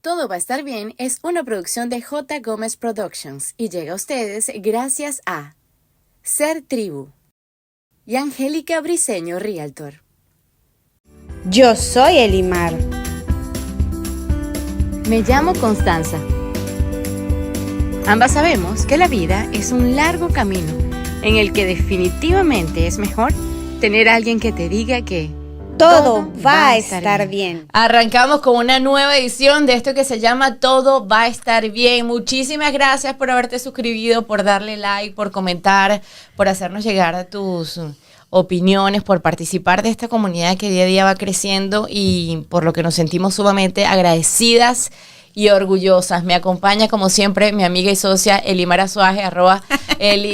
Todo va a estar bien es una producción de J. Gómez Productions y llega a ustedes gracias a Ser Tribu y Angélica Briceño Realtor. Yo soy Elimar. Me llamo Constanza. Ambas sabemos que la vida es un largo camino en el que definitivamente es mejor tener a alguien que te diga que Todo va a estar bien. Arrancamos con una nueva edición de esto que se llama Todo va a estar bien. Muchísimas gracias por haberte suscribido, por darle like, por comentar, por hacernos llegar a tus opiniones, por participar de esta comunidad que día a día va creciendo y por lo que nos sentimos sumamente agradecidas y orgullosas. Me acompaña como siempre mi amiga y socia Elimar Azuaje,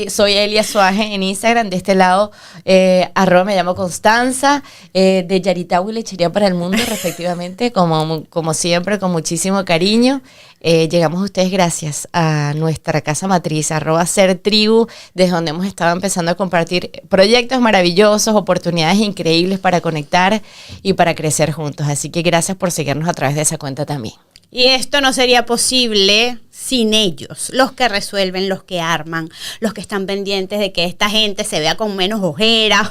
soy Eli Azuaje en Instagram. De este lado, me llamo Constanza, de Yaritagua y Lechería para el Mundo, respectivamente, como siempre, con muchísimo cariño. Llegamos a ustedes gracias a nuestra casa matriz, @Ser Tribu, desde donde hemos estado empezando a compartir proyectos maravillosos, oportunidades increíbles para conectar y para crecer juntos. Así que gracias por seguirnos a través de esa cuenta también. Y esto no sería posible sin ellos, los que resuelven, los que arman, los que están pendientes de que esta gente se vea con menos ojeras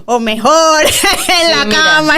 o mejor en la cama.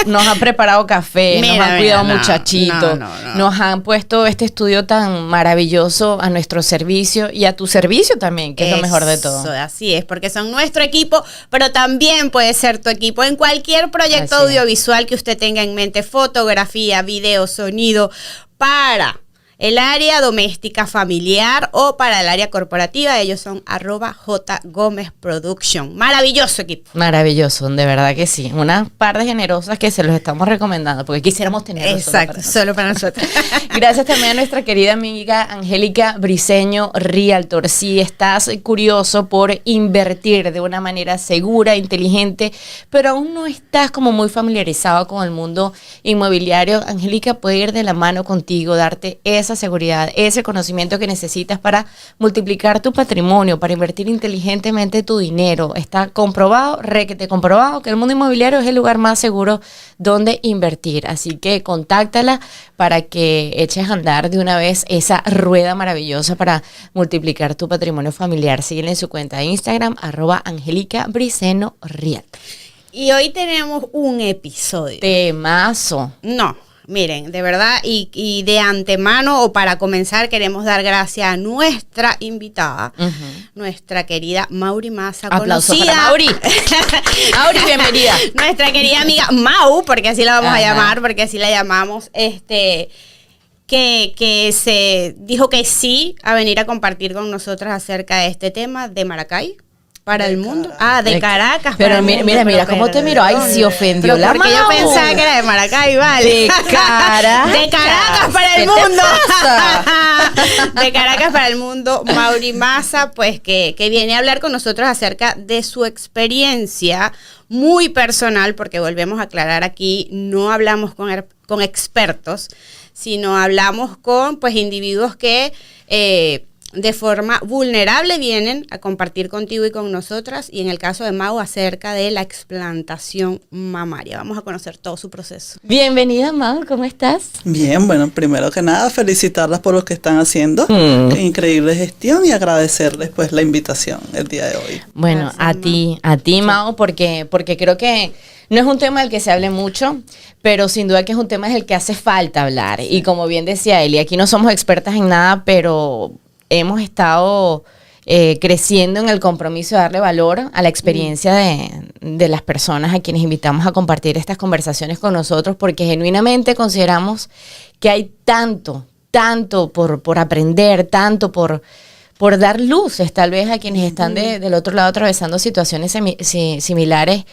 Nos han preparado café, nos han cuidado muchachitos, nos han puesto este estudio tan maravilloso a nuestro servicio y a tu servicio también, que es lo mejor de todo. Así es, porque son nuestro equipo, pero también puede ser tu equipo en cualquier proyecto audiovisual que usted tenga en mente, fotografía, video, sonido, para el área doméstica familiar o para el área corporativa. Ellos son @J. Gómez Production. Maravilloso equipo. Maravilloso, de verdad que sí. Una par de generosas que se los estamos recomendando porque quisiéramos tenerlos. Exacto, solo para nosotros. Gracias también a nuestra querida amiga Angélica Briceño Realtor. Si estás curioso por invertir de una manera segura, inteligente, pero aún no estás como muy familiarizado con el mundo inmobiliario, Angélica puede ir de la mano contigo, darte esa seguridad, ese conocimiento que necesitas para multiplicar tu patrimonio, para invertir inteligentemente tu dinero. Está comprobado, requete comprobado, que el mundo inmobiliario es el lugar más seguro donde invertir. Así que contáctala para que eches a andar de una vez esa rueda maravillosa para multiplicar tu patrimonio familiar. Síguele en su cuenta de Instagram, @Angélica Briceño Realtor. Y hoy tenemos un episodio. Temazo. Miren, de verdad, y de antemano o para comenzar queremos dar gracias a nuestra invitada, nuestra querida Mauri Maza. Aplausos para Mauri. Mauri, bienvenida. Nuestra querida amiga Mau, porque así la vamos a llamar, porque así la llamamos, que se dijo que sí a venir a compartir con nosotras acerca de este tema de Maracay. Para el mundo. De Caracas. Pero mira, ¿cómo te miró? Ay, se ofendió la Mau. Porque yo pensaba que era de Maracay, vale. De Caracas para el mundo. De Caracas para el mundo. Mauri Maza, pues que viene a hablar con nosotros acerca de su experiencia muy personal, porque volvemos a aclarar aquí, no hablamos con expertos, sino hablamos con pues individuos que de forma vulnerable vienen a compartir contigo y con nosotras, y en el caso de Mau acerca de la explantación mamaria. Vamos a conocer todo su proceso. Bienvenida, Mau, ¿cómo estás? Bien, bueno, primero que nada felicitarlas por lo que están haciendo, increíble gestión, y agradecerles pues la invitación el día de hoy. Bueno, gracias, a ti Mau, porque creo que no es un tema del que se hable mucho, pero sin duda que es un tema del que hace falta hablar. Y como bien decía Eli, aquí no somos expertas en nada, pero hemos estado creciendo en el compromiso de darle valor a la experiencia de las personas a quienes invitamos a compartir estas conversaciones con nosotros, porque genuinamente consideramos que hay tanto por aprender, tanto por dar luces tal vez a quienes están del otro lado atravesando situaciones similares,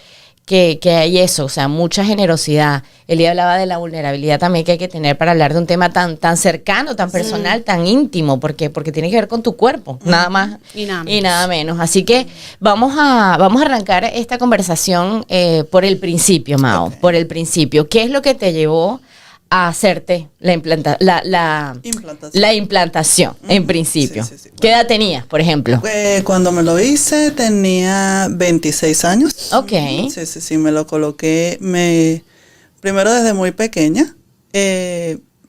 que hay eso, o sea, mucha generosidad. Él hablaba de la vulnerabilidad también que hay que tener para hablar de un tema tan cercano, tan personal, tan íntimo, porque tiene que ver con tu cuerpo, nada más y nada menos. Así que vamos a arrancar esta conversación por el principio, Mao, por el principio. ¿Qué es lo que te llevó a hacerte la implantación en principio? Sí. ¿Qué edad tenías, por ejemplo? Cuando me lo hice tenía 26 años. Ok. Sí, me lo coloqué primero desde muy pequeña.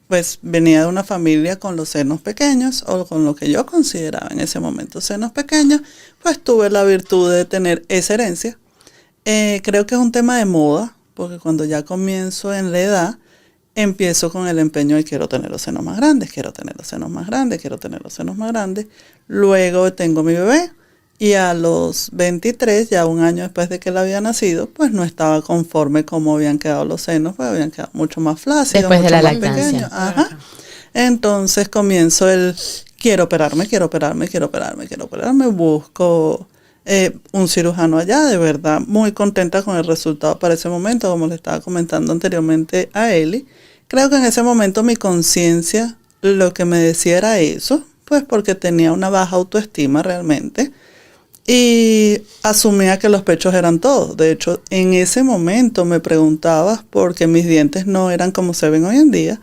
pues venía de una familia con los senos pequeños, o con lo que yo consideraba en ese momento senos pequeños, pues tuve la virtud de tener esa herencia. Creo que es un tema de moda, porque cuando ya comienzo en la edad, empiezo con el empeño de quiero tener los senos más grandes, quiero tener los senos más grandes, quiero tener los senos más grandes. Luego tengo mi bebé y a los 23, ya un año después de que él había nacido, pues no estaba conforme cómo habían quedado los senos, pues habían quedado mucho más flácidos, Después de mucho la más lactancia. pequeños. Ajá. Entonces comienzo el quiero operarme, busco un cirujano allá, de verdad, muy contenta con el resultado para ese momento, como le estaba comentando anteriormente a Eli. Creo que en ese momento mi conciencia lo que me decía era eso, pues porque tenía una baja autoestima realmente y asumía que los pechos eran todo. De hecho, en ese momento me preguntaba por qué mis dientes no eran como se ven hoy en día,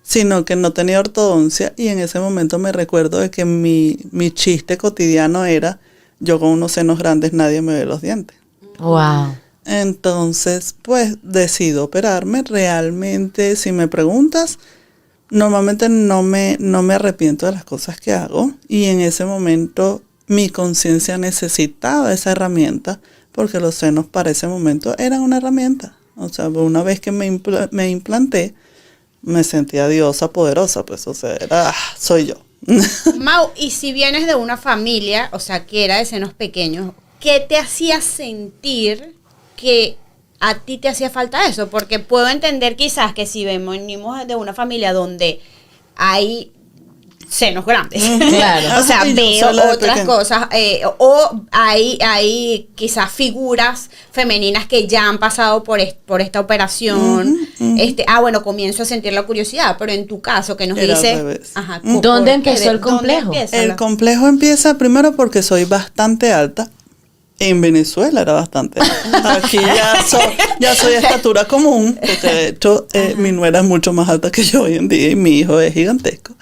sino que no tenía ortodoncia, y en ese momento me recuerdo de que mi chiste cotidiano era: yo con unos senos grandes nadie me ve los dientes. Wow. Entonces, pues decido operarme. Realmente, si me preguntas, normalmente no me arrepiento de las cosas que hago, y en ese momento mi conciencia necesitaba esa herramienta, porque los senos para ese momento eran una herramienta. O sea, una vez que me implanté, me sentía diosa poderosa, pues, o sea, soy yo. Mau, y si vienes de una familia, o sea, que era de senos pequeños, ¿qué te hacía sentir que a ti te hacía falta eso? Porque puedo entender quizás que si venimos de una familia donde hay senos grandes, Claro. o sea, Ay, veo sola de otras pequeña. cosas, o hay quizás figuras femeninas que ya han pasado por esta operación. Bueno, comienzo a sentir la curiosidad, pero en tu caso, que nos Era al dice, revés. ajá, ¿Dónde ¿por qué? empezó el ¿Dónde complejo? empieza El la- complejo empieza primero porque soy bastante alta. En Venezuela era bastante alta. Aquí ya soy estatura común, porque de hecho mi nuera es mucho más alta que yo hoy en día y mi hijo es gigantesco.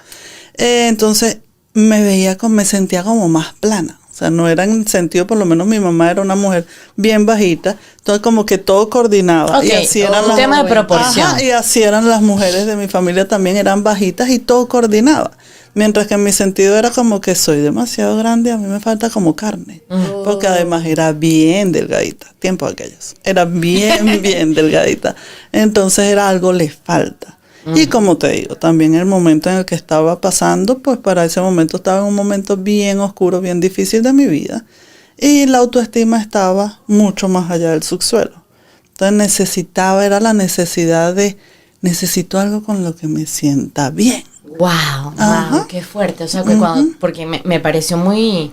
Entonces me sentía como más plana. O sea, no era en el sentido, por lo menos mi mamá era una mujer bien bajita, entonces como que todo coordinaba. Ok, Y así eran un tema de proporción. Ajá, y así eran las mujeres de mi familia también, eran bajitas y todo coordinaba. Mientras que en mi sentido era como que soy demasiado grande, a mí me falta como carne. Porque además era bien delgadita, tiempos aquellos. Era bien delgadita. Entonces era algo le falta. Y como te digo, también el momento en el que estaba pasando, pues para ese momento estaba en un momento bien oscuro, bien difícil de mi vida. Y la autoestima estaba mucho más allá del subsuelo. Entonces era la necesidad necesito algo con lo que me sienta bien. Wow, Ajá. qué fuerte. O sea, que porque me pareció muy,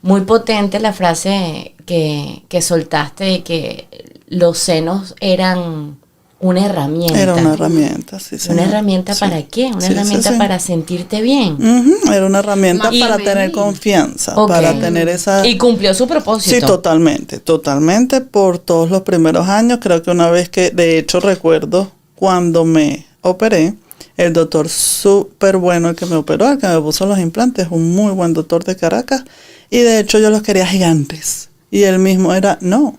muy potente la frase que soltaste de que los senos eran una herramienta. Era una herramienta, sí, ¿Una señor. herramienta Sí. para qué? Una Sí, herramienta sí, sí. para sentirte bien. Era una herramienta Más para femenina. tener confianza, Ok. para tener esa... Y cumplió su propósito. Sí, totalmente, por todos los primeros años. Creo que una vez que, de hecho, recuerdo cuando me operé, el doctor súper bueno, el que me operó, el que me puso los implantes, un muy buen doctor de Caracas, y de hecho yo los quería gigantes. Y él mismo no.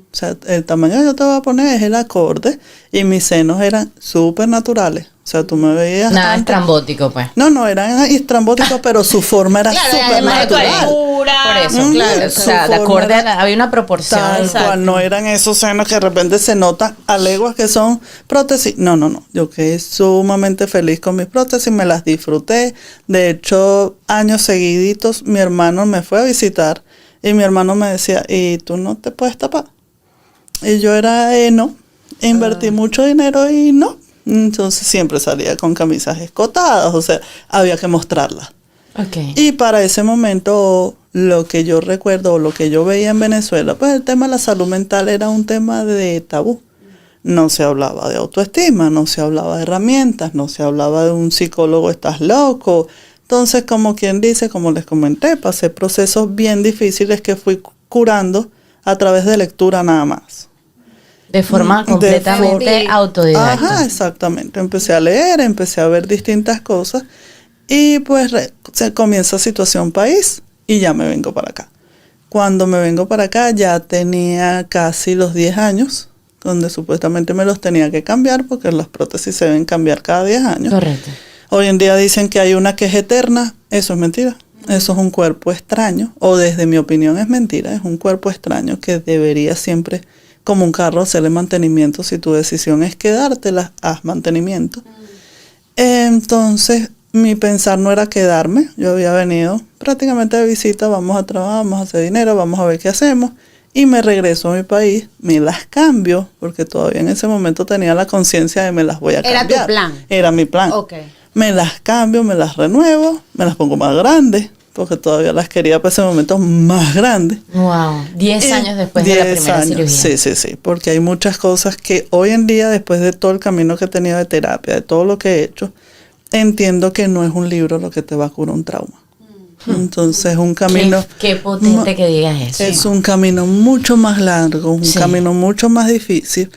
O sea, el tamaño que yo te voy a poner es el acorde, y mis senos eran súper naturales. O sea, tú me veías Nada antes- estrambótico, pues. No, eran estrambóticos, pero su forma era Claro, súper además de tu natural. altura. Por eso, claro. o sea, Su de forma acorde era- había una proporción. Tal Exacto. cual, no eran esos senos que de repente se notan a leguas que son prótesis. No. Yo quedé sumamente feliz con mis prótesis, me las disfruté. De hecho, años seguiditos, mi hermano me fue a visitar y mi hermano me decía, ¿y tú no te puedes tapar? Y yo era, no. Invertí mucho dinero y no. Entonces siempre salía con camisas escotadas, o sea, había que mostrarlas. Ok. Y para ese momento, lo que yo recuerdo, o lo que yo veía en Venezuela, pues el tema de la salud mental era un tema de tabú. No se hablaba de autoestima, no se hablaba de herramientas, no se hablaba de un psicólogo, estás loco. Entonces, como quien dice, como les comenté, pasé procesos bien difíciles que fui curando a través de lectura nada más. De forma de completamente forma- autodidacta. Ajá, exactamente. Empecé a leer, empecé a ver distintas cosas y pues se comienza Situación País y ya me vengo para acá. Cuando me vengo para acá ya tenía casi los 10 años donde supuestamente me los tenía que cambiar porque las prótesis se deben cambiar cada 10 años. Correcto. Hoy en día dicen que hay una que es eterna, eso es mentira. Eso es un cuerpo extraño, o desde mi opinión es mentira, es un cuerpo extraño que debería siempre, como un carro, hacerle mantenimiento. Si tu decisión es quedártela, haz mantenimiento. Entonces, mi pensar no era quedarme, yo había venido prácticamente de visita, vamos a trabajar, vamos a hacer dinero, vamos a ver qué hacemos, y me regreso a mi país, me las cambio, porque todavía en ese momento tenía la conciencia de me las voy a cambiar. ¿Era tu plan? Era mi plan. Ok. Me las cambio, me las renuevo, me las pongo más grandes, porque todavía las quería para ese momento más grandes. Wow, 10 años después de la primera cirugía. Sí, porque hay muchas cosas que hoy en día, después de todo el camino que he tenido de terapia, de todo lo que he hecho, entiendo que no es un libro lo que te va a curar un trauma. Entonces es un camino... Qué potente que digas eso. Es un camino mucho más largo, un camino mucho más difícil.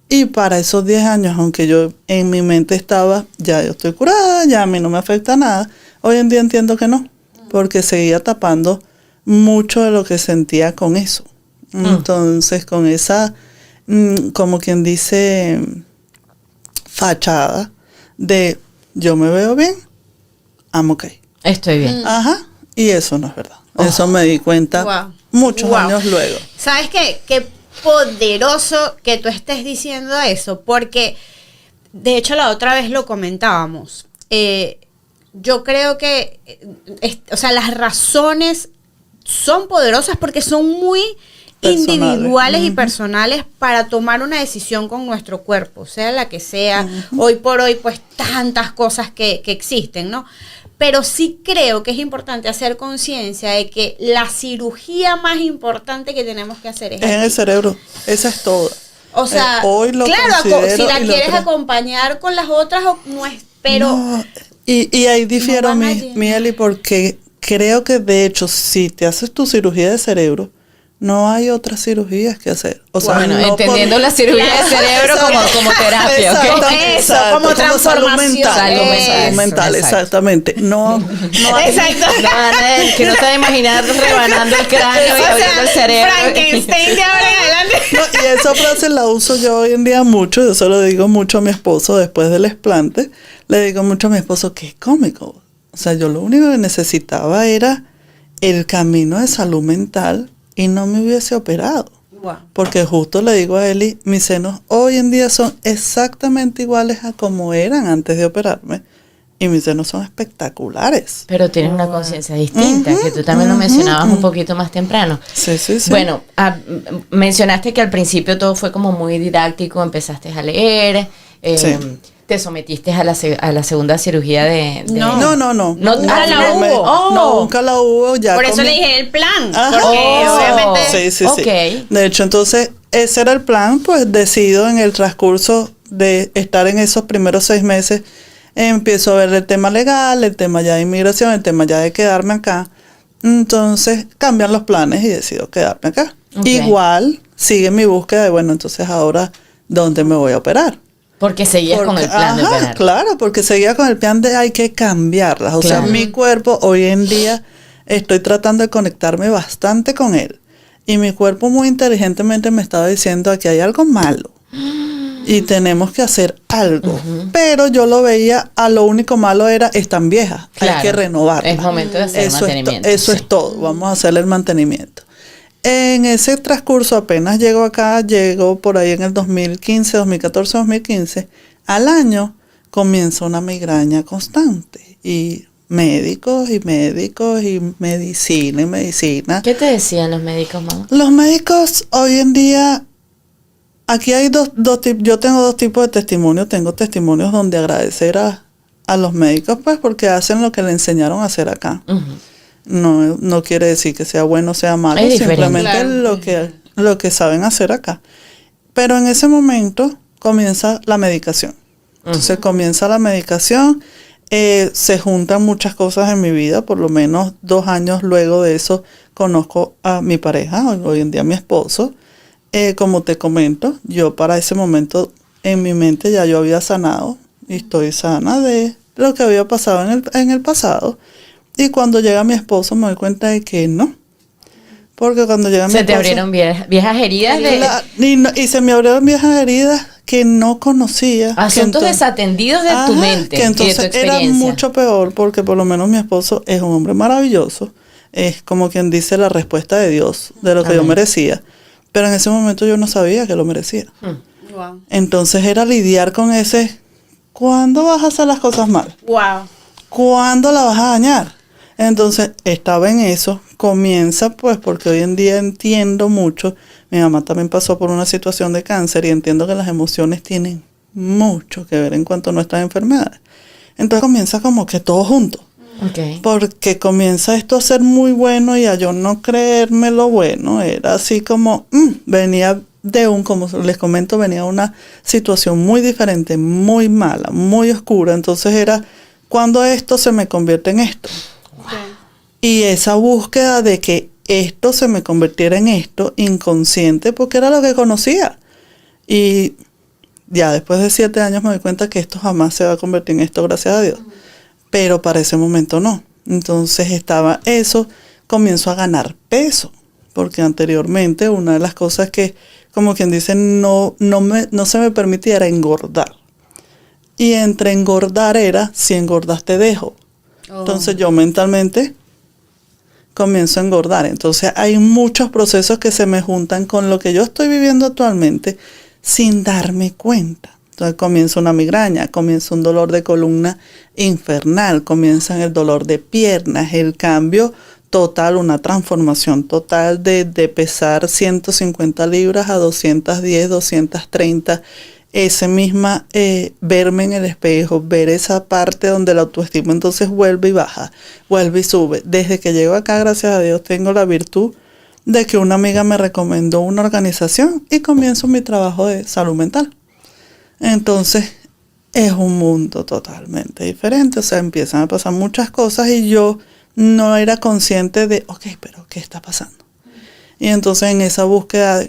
Y para esos 10 años, aunque yo en mi mente estaba, ya yo estoy curada, ya a mí no me afecta nada, hoy en día entiendo que no, porque seguía tapando mucho de lo que sentía con eso. Entonces, con esa, como quien dice, fachada de yo me veo bien, I'm okay. Estoy bien. Ajá, y eso no es verdad. Eso me di cuenta muchos años luego. ¿Sabes qué? Qué poderoso que tú estés diciendo eso, porque de hecho la otra vez lo comentábamos. Yo creo que, o sea, las razones son poderosas porque son muy individuales y personales para tomar una decisión con nuestro cuerpo, sea la que sea. Hoy por hoy, pues tantas cosas que existen, ¿no? Pero sí creo que es importante hacer conciencia de que la cirugía más importante que tenemos que hacer es en el cerebro. Esa es toda. O sea, hoy lo claro, si la y quieres acompañar con las otras, no es, pero... No, y ahí difiero, no van mi Eli, porque creo que de hecho, si te haces tu cirugía de cerebro, no hay otras cirugías que hacer. O sea, bueno, no entendiendo la cirugía de cerebro como terapia, ¿ok? Eso, como transformación. Salud mental, exactamente. No hay, Exacto. Que no se va a imaginar rebanando el cráneo y abriendo el cerebro. Frankenstein de ahora en adelante. no, y esa frase la uso yo hoy en día mucho. Yo se lo digo mucho a mi esposo después del explante. Le digo mucho a mi esposo que es cómico. O sea, yo lo único que necesitaba era el camino de salud mental y no me hubiese operado. Wow. Porque justo le digo a Eli, mis senos hoy en día son exactamente iguales a como eran antes de operarme. Y mis senos son espectaculares. Pero tienes una conciencia distinta, que tú también lo mencionabas un poquito más temprano. Sí. Bueno, mencionaste que al principio todo fue como muy didáctico, empezaste a leer, te sometiste a la segunda cirugía de... No. No, Nunca la hubo. No, nunca la hubo. Ya Por eso le dije el plan. Ajá. Porque obviamente... Sí. Ok. De hecho, entonces, ese era el plan, pues decido en el transcurso de estar en esos primeros 6 meses, empiezo a ver el tema legal, el tema ya de inmigración, el tema ya de quedarme acá. Entonces, cambian los planes y decido quedarme acá. Okay. Igual, sigue mi búsqueda de, bueno, entonces ahora, ¿dónde me voy a operar? Porque seguías con el plan de operar. Claro, porque seguía con el plan de hay que cambiarlas. O sea, mi cuerpo hoy en día estoy tratando de conectarme bastante con él. Y mi cuerpo muy inteligentemente me estaba diciendo aquí hay algo malo. Y tenemos que hacer algo. Pero yo lo veía, a lo único malo era, están viejas, Claro. hay que renovarlas. Es momento de hacer mantenimiento. Eso es todo, vamos a hacerle el mantenimiento. En ese transcurso, apenas llego acá, llego por ahí en el 2015, 2014, 2015, al año comienza una migraña constante. Y médicos y medicina. ¿Qué te decían los médicos, mamá? Los médicos hoy en día, aquí hay dos tipos, yo tengo 2 tipos de testimonios. Tengo testimonios donde agradecer a los médicos, pues, porque hacen lo que le enseñaron a hacer acá. No quiere decir que sea bueno o sea malo, Es diferente. simplemente lo que saben hacer acá. Pero en ese momento comienza la medicación. Entonces comienza la medicación, se juntan muchas cosas en mi vida, por lo menos 2 años luego de eso conozco a mi pareja, hoy en día mi esposo. Como te comento, yo para ese momento en mi mente ya yo había sanado y estoy sana de lo que había pasado en el pasado. Y cuando llega mi esposo me doy cuenta de que no Porque cuando llega mi Se te esposo, abrieron viejas heridas de y se me abrieron viejas heridas que no conocía. asuntos desatendidos de tu mente Que y de tu entonces era experiencia. mucho peor porque por lo menos mi esposo es un hombre maravilloso. Es como quien dice la respuesta de Dios, de lo que yo Amén. merecía. Pero en ese momento yo no sabía que lo merecía. Wow. Entonces era lidiar con ese, ¿cuándo vas a hacer las cosas mal? Wow. ¿Cuándo la vas a dañar? Entonces estaba en eso, comienza pues porque hoy en día entiendo mucho, mi mamá también pasó por una situación de cáncer y entiendo que las emociones tienen mucho que ver en cuanto a nuestras enfermedades. Entonces comienza como que todo junto, Okay. porque comienza esto a ser muy bueno y a yo no creerme lo bueno, era así como, venía de como les comento, venía una situación muy diferente, muy mala, muy oscura, entonces era, ¿cuándo esto se me convierte en esto? Y esa búsqueda de que esto se me convirtiera en esto inconsciente, porque era lo que conocía. Y ya después de 7 años me doy cuenta que esto jamás se va a convertir en esto, gracias a Dios. Pero para ese momento no. Entonces estaba eso, comienzo a ganar peso. Porque anteriormente una de las cosas que, como quien dice, no se me permitía era engordar. Y entre engordar era, si engordas te dejo. Entonces yo mentalmente comienzo a engordar. Entonces hay muchos procesos que se me juntan con lo que yo estoy viviendo actualmente sin darme cuenta. Entonces comienza una migraña, comienza un dolor de columna infernal, comienza el dolor de piernas, el cambio total, una transformación total de pesar 150 libras a 210, 230. Ese misma, verme en el espejo, ver esa parte donde la autoestima entonces vuelve y baja, vuelve y sube. Desde que llego acá, gracias a Dios, tengo la virtud de que una amiga me recomendó una organización y comienzo mi trabajo de salud mental. Entonces, es un mundo totalmente diferente, o sea, empiezan a pasar muchas cosas y yo no era consciente de, ok, pero ¿qué está pasando? Y entonces en esa búsqueda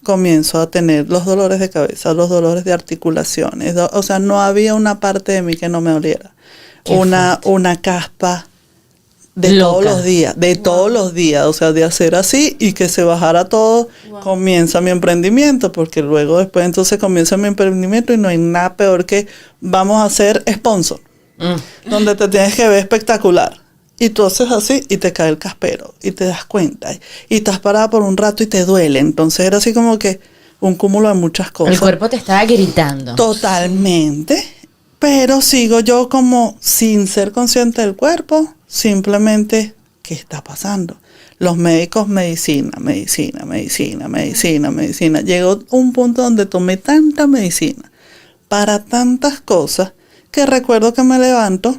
comienzo a tener los dolores de cabeza, los dolores de articulaciones, o sea, no había una parte de mí que no me doliera. Una caspa de Loca. todos los días, o sea, de hacer así y que se bajara todo, comienza mi emprendimiento, porque luego después entonces comienza mi emprendimiento y no hay nada peor que vamos a hacer sponsor, donde te tienes que ver espectacular. Y tú haces así y te cae el caspero y te das cuenta y estás parada por un rato y te duele. Entonces era así como que un cúmulo de muchas cosas. El cuerpo te estaba gritando. Totalmente. Pero sigo yo como sin ser consciente del cuerpo, simplemente, ¿qué está pasando? Los médicos, medicina. Llegó un punto donde tomé tanta medicina para tantas cosas que recuerdo que me levanto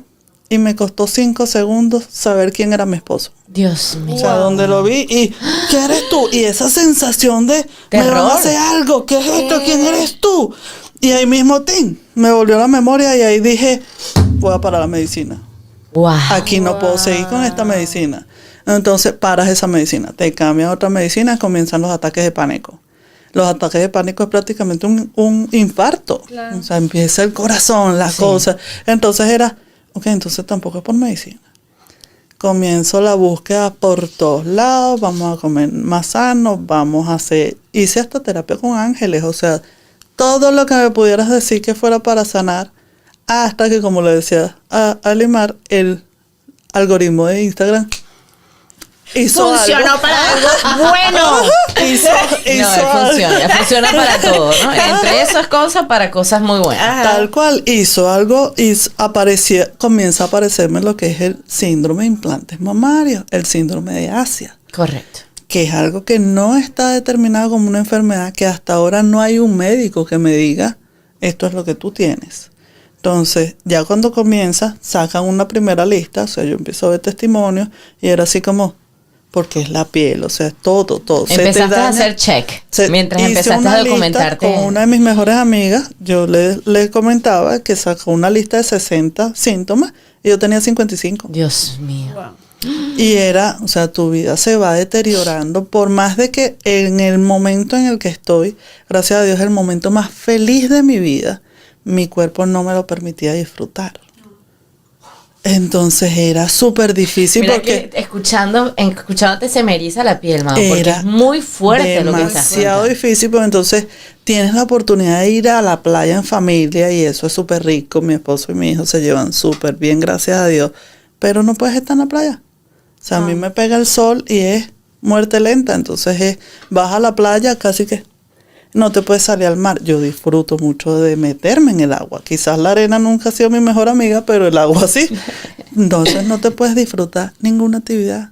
y me costó 5 segundos saber quién era mi esposo. Dios mío. O sea, donde lo vi y ¿qué eres tú? Y esa sensación de me van a hacer algo, ¿qué es esto? ¿Quién eres tú? Y ahí mismo me volvió la memoria y ahí dije, voy a parar la medicina. Wow. Aquí no puedo seguir con esta medicina. Entonces paras esa medicina, te cambias a otra medicina, comienzan los ataques de pánico. Los ataques de pánico es prácticamente un infarto. Claro. O sea, empieza el corazón, las cosas. Entonces era, ok, entonces tampoco es por medicina. Comienzo la búsqueda por todos lados, vamos a comer más sano, hice hasta terapia con ángeles, o sea, todo lo que me pudieras decir que fuera para sanar, hasta que, como le decía a Limar, el algoritmo de Instagram funcionó para algo bueno. Funciona para todo, ¿no? Entre esas cosas, para cosas muy buenas. Ajá. Tal cual, hizo algo y comienza a aparecerme lo que es el síndrome de implantes mamarios, el síndrome de Asia. Correcto. Que es algo que no está determinado como una enfermedad, que hasta ahora no hay un médico que me diga, esto es lo que tú tienes. Entonces, ya cuando comienza, sacan una primera lista, o sea, yo empiezo a ver testimonios y era así como, porque es la piel, o sea, todo. Empezaste a hacer check, mientras empezaste a documentarte. Con una de mis mejores amigas, yo le comentaba que sacó una lista de 60 síntomas y yo tenía 55. Dios mío. Wow. Y era, o sea, tu vida se va deteriorando, por más de que en el momento en el que estoy, gracias a Dios, el momento más feliz de mi vida, mi cuerpo no me lo permitía disfrutar. Entonces era súper difícil Mira porque que escuchándote se me eriza la piel, Mau, porque era es muy fuerte lo que estás demasiado contando. difícil, pero entonces tienes la oportunidad de ir a la playa en familia y eso es súper rico. Mi esposo y mi hijo se llevan súper bien, gracias a Dios, pero no puedes estar en la playa. O sea, a mí me pega el sol y es muerte lenta, entonces vas a la playa casi que no te puedes salir al mar. Yo disfruto mucho de meterme en el agua. Quizás la arena nunca ha sido mi mejor amiga, pero el agua sí. Entonces no te puedes disfrutar ninguna actividad.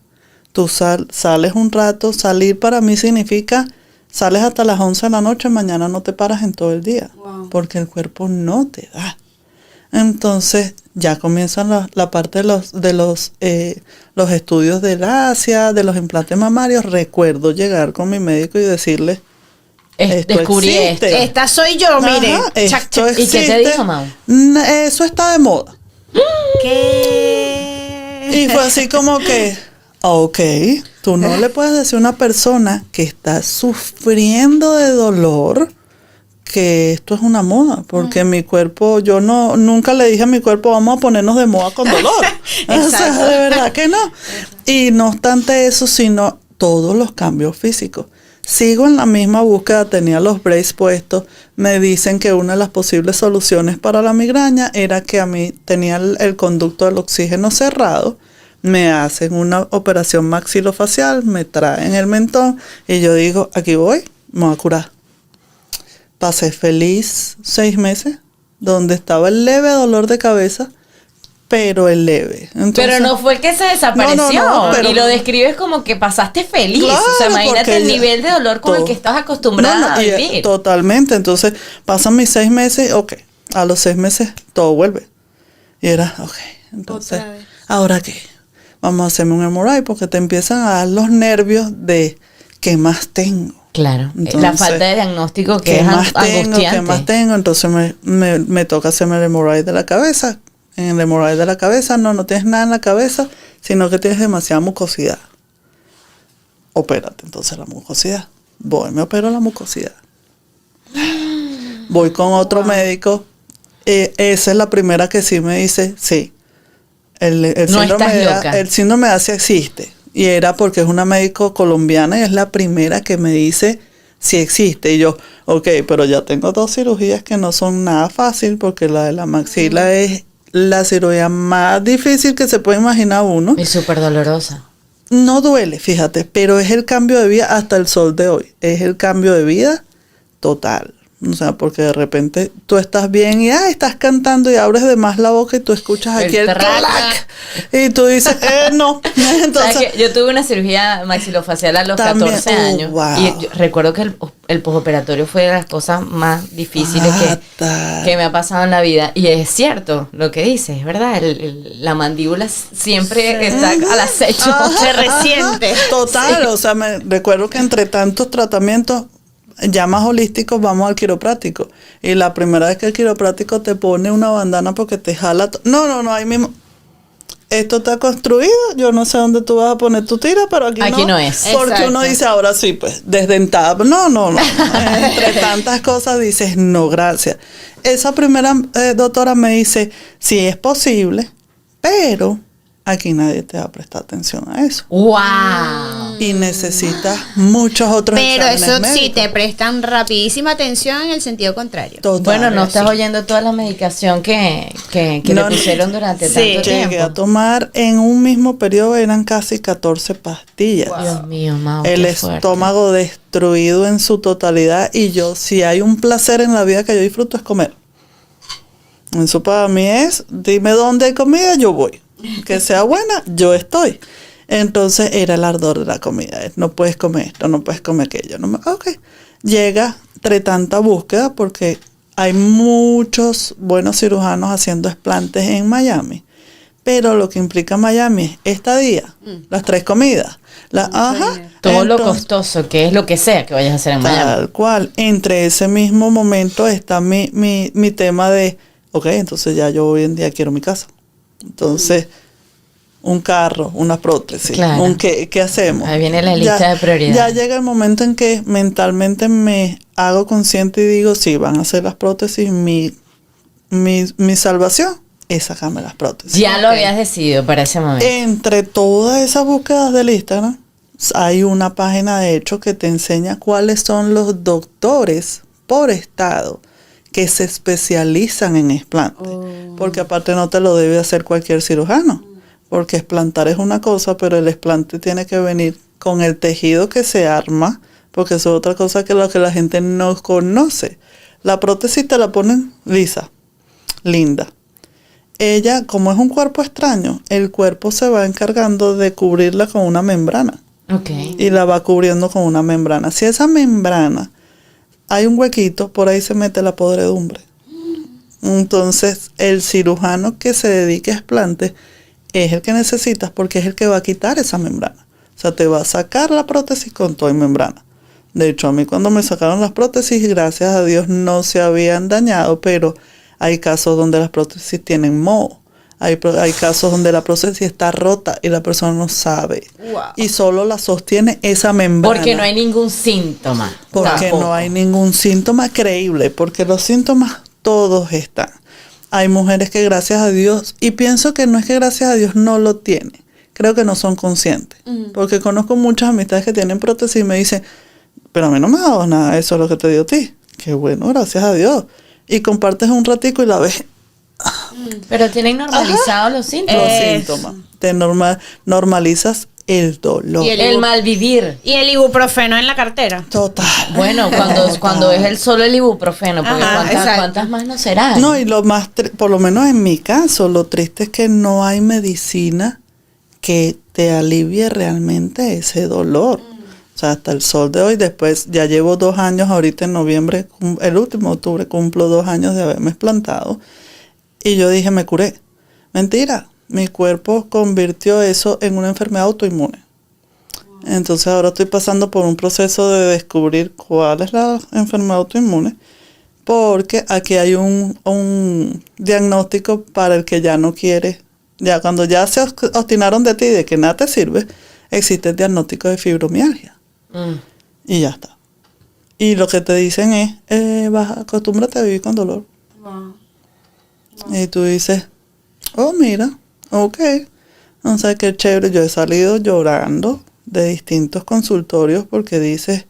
Tú sales un rato. Salir para mí significa sales hasta las 11 de la noche, mañana no te paras en todo el día. Wow. Porque el cuerpo no te da. Entonces ya comienzan la parte de los estudios del Asia, de los implantes mamarios. Recuerdo llegar con mi médico y decirle, esto Descubrí existe. esto. Esta soy yo, mire. Ajá, Chac, esto chac. ¿Y qué te existe. dijo, Mau? Eso está de moda. ¿Qué? Y fue así como que, ok, tú no le puedes decir a una persona que está sufriendo de dolor que esto es una moda, porque mi cuerpo, yo nunca le dije a mi cuerpo, vamos a ponernos de moda con dolor. O sea, de verdad que no. Y no obstante eso, sino todos los cambios físicos. Sigo en la misma búsqueda, tenía los braces puestos, me dicen que una de las posibles soluciones para la migraña era que a mí tenía el conducto del oxígeno cerrado, me hacen una operación maxilofacial, me traen el mentón y yo digo, aquí voy, me voy a curar. Pasé feliz 6 meses, donde estaba el leve dolor de cabeza, pero el leve. Entonces, Pero no fue que se desapareció. No, pero- y lo describes como que pasaste feliz. Claro, o sea, imagínate porque el ya- nivel de dolor con el que estás acostumbrada a y, vivir. totalmente. Entonces, pasan mis 6 meses, ok. A los 6 meses todo vuelve. Y era, ok. Entonces, Otra vez. ¿ahora qué? Vamos a hacerme un MRI porque te empiezan a dar los nervios de ¿qué más tengo? Claro. la Entonces, falta de diagnóstico que ¿Qué es más tengo? angustiante. ¿Qué más tengo? Entonces me toca hacerme el MRI de la cabeza. En el MRI de la cabeza no tienes nada en la cabeza, sino que tienes demasiada mucosidad. Opérate entonces la mucosidad. Voy, me opero la mucosidad. Voy con otro médico. Esa es la primera que sí me dice, sí. El No estás loca. el síndrome de Asia existe. Y era porque es una médico colombiana y es la primera que me dice si existe. Y yo, ok, pero ya tengo 2 cirugías que no son nada fácil porque la de la maxila es la cirugía más difícil que se puede imaginar uno. Y súper dolorosa. No duele, fíjate, pero es el cambio de vida hasta el sol de hoy. Es el cambio de vida total. O sea, porque de repente tú estás bien y estás cantando y abres de más la boca y tú escuchas aquí el trac. clac. Y tú dices, no. Entonces, ¿Sabes qué? Yo tuve una cirugía maxilofacial a los También, 14 años. wow. Y yo recuerdo que el posoperatorio fue de las cosas más difíciles que me ha pasado en la vida. Y es cierto lo que dices, es verdad. La mandíbula siempre está al acecho. Se resiente. Total, o sea, me recuerdo que entre tantos tratamientos ya más holísticos vamos al quiropráctico. Y la primera vez que el quiropráctico te pone una bandana porque te jala. No, ahí mismo. Esto está construido, yo no sé dónde tú vas a poner tu tira, pero aquí no es. Porque Exacto. uno dice, ahora sí, pues, desdentada. No. Entre tantas cosas dices, no, gracias. Esa primera doctora me dice, sí es posible, pero aquí nadie te va a prestar atención a eso. ¡Wow! Y necesitas muchos otros Pero exámenes eso sí médicos. te prestan rapidísima atención en el sentido contrario. Total, Bueno, no estás sí. oyendo toda la medicación que No, le pusieron durante sí. tanto Llegué a tiempo. tomar en un mismo periodo, eran casi 14 pastillas. Dios mío, Mau, El qué fuerte. estómago destruido en su totalidad. Y yo, si hay un placer en la vida que yo disfruto, es comer. Eso para mí es, dime dónde hay comida, yo voy. Que sea buena, yo estoy. Entonces era el ardor de la comida. No puedes comer esto, no puedes comer aquello. Ok. Llega entre tanta búsqueda porque hay muchos buenos cirujanos haciendo explantes en Miami. Pero lo que implica Miami es estadía, las 3 comidas. Todo lo Entonces, costoso, que es lo que sea que vayas a hacer en Miami. tal cual. Entre ese mismo momento está mi tema de, ok, entonces ya yo hoy en día quiero mi casa. Entonces, un carro, una prótesis, Claro. ¿qué hacemos? Ahí viene la lista de prioridades. Ya llega el momento en que mentalmente me hago consciente y digo, sí, van a ser las prótesis mi salvación. es sacarme las prótesis. Ya lo habías decidido para ese momento. Entre todas esas búsquedas del Instagram, hay una página de hecho que te enseña cuáles son los doctores por estado que se especializan en explante. Porque aparte no te lo debe hacer cualquier cirujano. Porque explantar es una cosa, pero el explante tiene que venir con el tejido que se arma, porque eso es otra cosa que lo que la gente no conoce. La prótesis te la ponen lisa, linda. Ella, como es un cuerpo extraño, el cuerpo se va encargando de cubrirla con una membrana. Okay. Y la va cubriendo con una membrana. Si esa membrana hay un huequito, por ahí se mete la podredumbre. Entonces, el cirujano que se dedique a explante es el que necesitas porque es el que va a quitar esa membrana. O sea, te va a sacar la prótesis con toda membrana. De hecho, a mí cuando me sacaron las prótesis, gracias a Dios no se habían dañado, pero hay casos donde las prótesis tienen moho. Hay casos donde la prótesis está rota y la persona no sabe. Wow. Y solo la sostiene esa membrana. Porque no hay ningún síntoma. Porque Tampoco. no hay ningún síntoma creíble, porque los síntomas todos están. Hay mujeres que gracias a Dios, y pienso que no es que gracias a Dios no lo tienen, creo que no son conscientes. Porque conozco muchas amistades que tienen prótesis y me dicen, pero a mí no me ha dado nada, eso es lo que te dio a ti. Qué bueno, gracias a Dios. Y compartes un ratico y la ves. Pero tienen normalizados los síntomas. Los síntomas. Te normalizas el dolor. Y El malvivir. Y el ibuprofeno en la cartera. Total. Bueno, cuando es el solo el ibuprofeno, porque Ajá, exacto. ¿cuántas más no serán? No, y lo más, por lo menos en mi caso, lo triste es que no hay medicina que te alivie realmente ese dolor. O sea, hasta el sol de hoy, después ya llevo 2 años, ahorita en noviembre, el último octubre cumplo 2 años de haberme explantado. Y yo dije, me curé. Mentira, mi cuerpo convirtió eso en una enfermedad autoinmune. Entonces ahora estoy pasando por un proceso de descubrir cuál es la enfermedad autoinmune, porque aquí hay un diagnóstico para el que ya no quiere. Ya cuando ya se obstinaron de ti y de que nada te sirve, existe el diagnóstico de fibromialgia. Y ya está. Y lo que te dicen es, acostúmbrate a vivir con dolor. Y tú dices, oh mira, ok. O sea, qué chévere. Yo he salido llorando de distintos consultorios porque dices,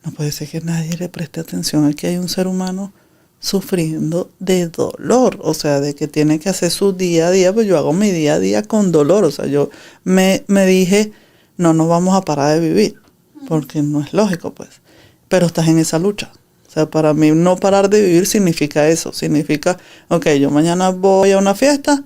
no puede ser que nadie le preste atención. Aquí hay un ser humano sufriendo de dolor, o sea, de que tiene que hacer su día a día, pues yo hago mi día a día con dolor. O sea, yo me dije, no vamos a parar de vivir, porque no es lógico, pues. Pero estás en esa lucha. O sea, para mí no parar de vivir significa eso. Significa, ok, yo mañana voy a una fiesta,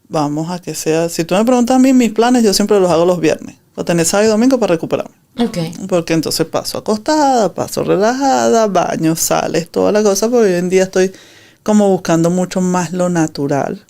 vamos a que sea... Si tú me preguntas a mí, mis planes yo siempre los hago los viernes. Para tener sábado y domingo para recuperarme. Okay. Porque entonces paso acostada, paso relajada, baño, sales, toda la cosa. Porque hoy en día estoy como buscando mucho más lo natural.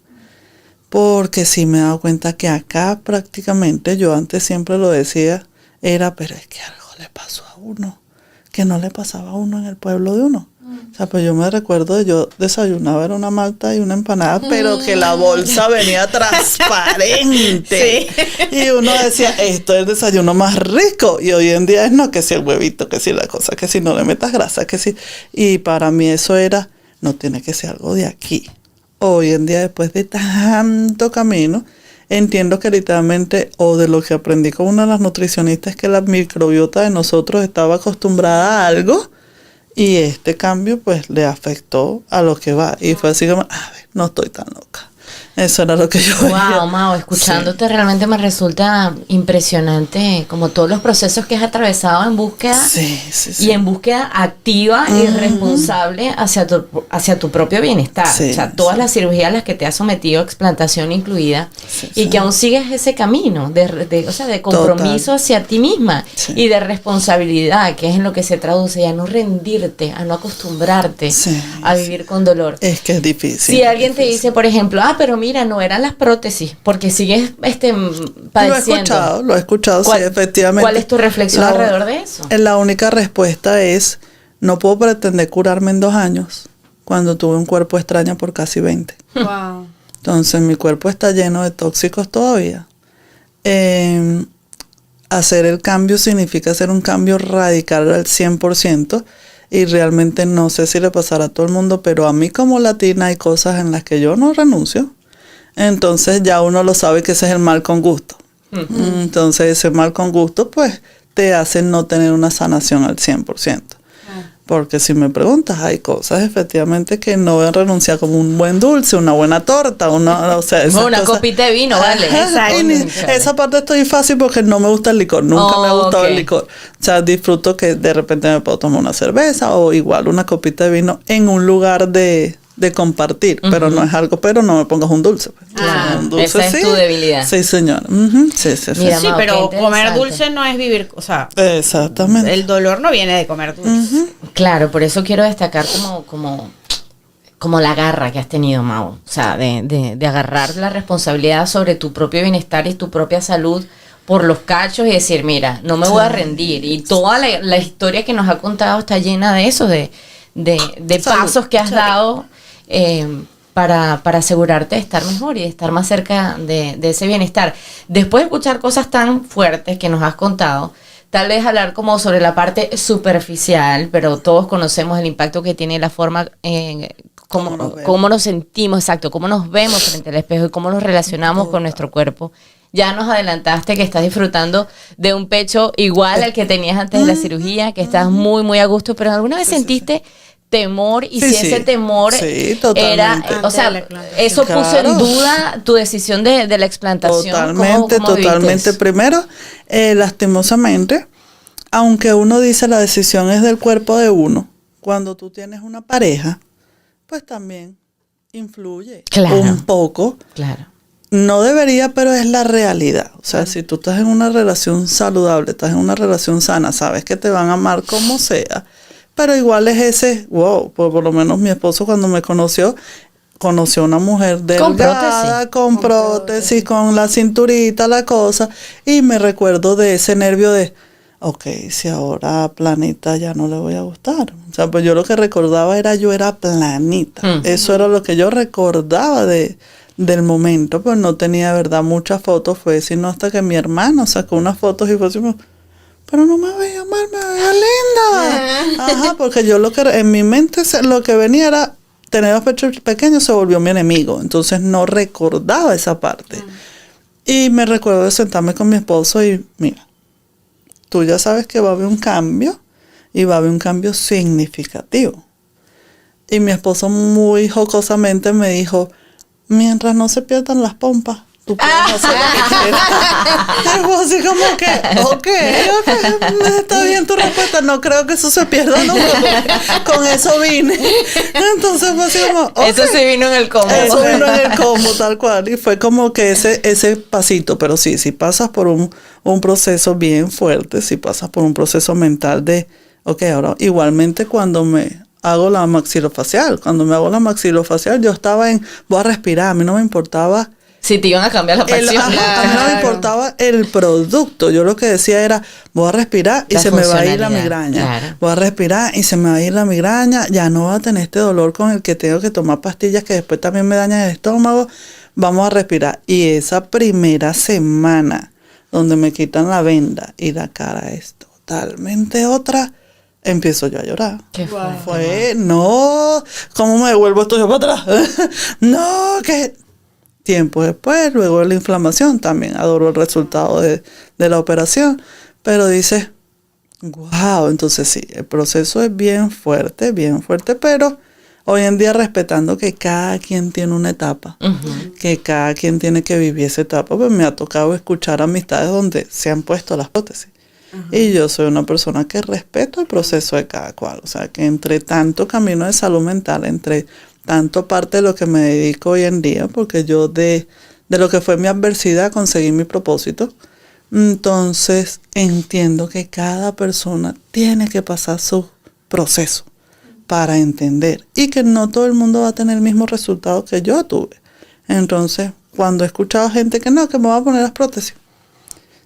Porque sí me he dado cuenta que acá prácticamente, yo antes siempre lo decía, pero es que algo le pasó a uno que no le pasaba a uno en el pueblo de uno. O sea, pues yo me recuerdo, yo desayunaba era una malta y una empanada, pero que la bolsa venía transparente. Sí. Y uno decía, esto es el desayuno más rico. Y hoy en día es no, que si el huevito, que si la cosa, que si no le metas grasa, que si... Y para mí eso era, no tiene que ser algo de aquí. Hoy en día, después de tanto camino, entiendo que literalmente, o de lo que aprendí con una de las nutricionistas, es que la microbiota de nosotros estaba acostumbrada a algo y este cambio pues le afectó a lo que va. Y fue así como, a ver, no estoy tan loca. Eso era lo que yo veía. Wow, Mao, escuchándote realmente me resulta impresionante como todos los procesos que has atravesado en búsqueda y en búsqueda activa y responsable hacia tu propio bienestar. Sí, o sea, todas las cirugías a las que te has sometido, explantación incluida, y que aún sigues ese camino de compromiso hacia ti misma y de responsabilidad, que es en lo que se traduce, a no rendirte, a no acostumbrarte a vivir con dolor. Es que es difícil. Si alguien te dice, por ejemplo, pero mira, no eran las prótesis, porque sigues padeciendo. Lo he escuchado, sí, efectivamente. ¿Cuál es tu reflexión alrededor de eso? La única respuesta es, no puedo pretender curarme en 2 años cuando tuve un cuerpo extraño por casi 20. Wow. Entonces mi cuerpo está lleno de tóxicos todavía. Hacer el cambio significa hacer un cambio radical al 100%. Y realmente no sé si le pasará a todo el mundo, pero a mí como latina hay cosas en las que yo no renuncio. Entonces ya uno lo sabe que ese es el mal con gusto. Entonces ese mal con gusto pues te hace no tener una sanación al 100%. Porque si me preguntas, hay cosas efectivamente que no voy a renunciar, como un buen dulce, una buena torta, o sea, una copita de vino, vale. Esa parte estoy fácil porque no me gusta el licor, nunca me ha gustado el licor. O sea, disfruto que de repente me puedo tomar una cerveza o igual una copita de vino en un lugar de compartir, pero no es algo, pero no me pongas un dulce. Pues. Un dulce, esa es tu debilidad. Sí, señora. Sí. Mira, Sí, Mau, pero qué comer interesante. dulce no es vivir, o sea, Exactamente. el dolor no viene de comer dulce. Claro, por eso quiero destacar como la garra que has tenido, Mau. O sea, de agarrar la responsabilidad sobre tu propio bienestar y tu propia salud por los cachos y decir, mira, no me voy a rendir. Y toda la historia que nos ha contado está llena de eso, de pasos que has dado para asegurarte de estar mejor y de estar más cerca de ese bienestar. Después de escuchar cosas tan fuertes que nos has contado, tal vez hablar como sobre la parte superficial, pero todos conocemos el impacto que tiene la forma, cómo nos sentimos, exacto, cómo nos vemos frente al espejo y cómo nos relacionamos con nuestro cuerpo. Ya nos adelantaste que estás disfrutando de un pecho igual al que tenías antes de la cirugía, que estás muy, muy a gusto, pero ¿alguna vez sentiste temor? Y si ese temor era, o sea, eso puso en duda tu decisión de la explantación. Totalmente, ¿Cómo totalmente. Primero, lastimosamente, aunque uno dice la decisión es del cuerpo de uno, cuando tú tienes una pareja, pues también influye un poco. Claro. No debería, pero es la realidad. O sea, si tú estás en una relación saludable, estás en una relación sana, sabes que te van a amar como sea, pero igual es ese, wow, por lo menos mi esposo cuando me conoció una mujer delgada, con prótesis, con la cinturita, la cosa, y me recuerdo de ese nervio de, ok, si ahora planita ya no le voy a gustar. O sea, pues yo lo que recordaba yo era planita. Eso era lo que yo recordaba del momento, pues no tenía, verdad, muchas fotos, fue sino hasta que mi hermano sacó unas fotos y fue así, pero no me veía mal, me veía linda. Ajá, porque yo en mi mente lo que venía era tener los pechos pequeños, se volvió mi enemigo, entonces no recordaba esa parte. Y me recuerdo de sentarme con mi esposo y mira, tú ya sabes que va a haber un cambio y va a haber un cambio significativo. Y mi esposo muy jocosamente me dijo, mientras no se pierdan las pompas, tú puedes hacer lo que quieras. Y fue así como que, ok, está bien tu respuesta, no creo que eso se pierda nunca, porque con eso vine. Entonces fue así como, okay. Eso sí vino en el combo. Eso vino en el combo, tal cual. Y fue como que ese pasito, pero sí, si pasas por un proceso bien fuerte, si pasas por un proceso mental de, ok, ahora igualmente cuando me hago la maxilofacial. Cuando me hago la maxilofacial, yo estaba voy a respirar, a mí no me importaba. Si te iban a cambiar la facción. A mí no me importaba el producto. Yo lo que decía era, voy a respirar y se me va a ir la migraña. Claro. Voy a respirar y se me va a ir la migraña. Ya no voy a tener este dolor con el que tengo que tomar pastillas que después también me dañan el estómago. Vamos a respirar. Y esa primera semana donde me quitan la venda y la cara es totalmente otra, empiezo yo a llorar. ¿Qué fue? No, ¿cómo me devuelvo esto yo para atrás? No, que tiempo después, luego de la inflamación, también adoro el resultado de la operación, pero dice, wow, entonces sí, el proceso es bien fuerte, pero hoy en día respetando que cada quien tiene una etapa, que cada quien tiene que vivir esa etapa, pues me ha tocado escuchar amistades donde se han puesto las prótesis. Y yo soy una persona que respeto el proceso de cada cual. O sea, que entre tanto camino de salud mental, entre tanto parte de lo que me dedico hoy en día, porque yo de lo que fue mi adversidad conseguí mi propósito, entonces entiendo que cada persona tiene que pasar su proceso para entender y que no todo el mundo va a tener el mismo resultado que yo tuve. Entonces, cuando he escuchado gente que no, que me va a poner las prótesis,